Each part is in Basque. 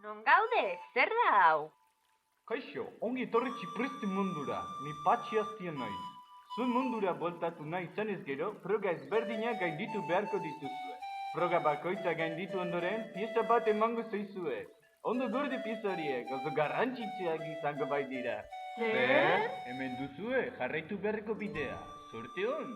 Non gaude, zer da hau? Kaixo, ongi etorri txipriste mundura, ni Patxi Aztia naiz. Zuen mundura bueltatu nahi izanez gero, froga ezberdinak gainditu beharko dituzue. Froga bakoitza gainditu ondoren, pieza bat emango zaizue. Ondo gorde pieza horiek, oso garrantzitsuak izango baitira. Zer? Hemen duzue, jarraitu beharreko bidea. Zorte hon!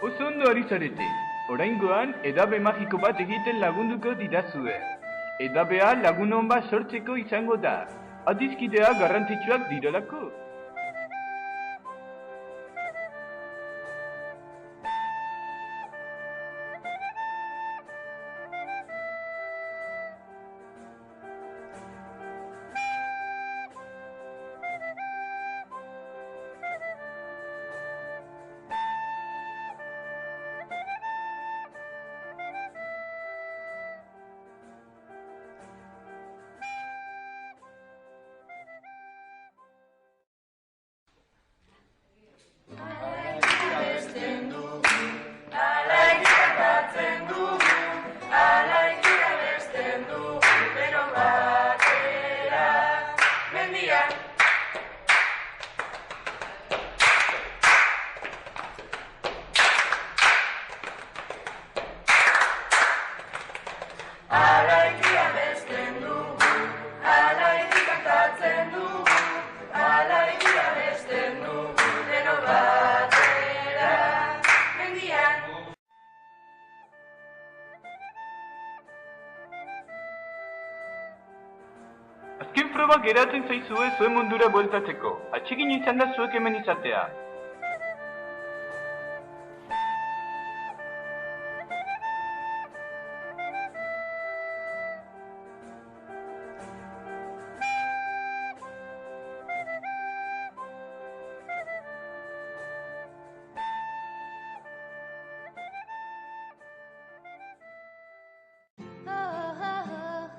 Oso ondo ari zarete. Oraingoan, edabe magiko bat egiten lagunduko didazue. Edabea lagun hon bat sortzeko izango da. Adiskidea garrantzitsuak direlako. Azken proba geratzen zaizue zuen mundura bueltatzeko. Atsegin izan da zuek hemen izatea.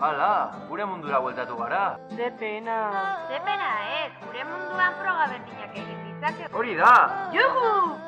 Hala, gure mundura bueltatu gara. Ze pena. Ze pena ez, gure munduan froga berdinak egin ditzake. Hori da! Juhu!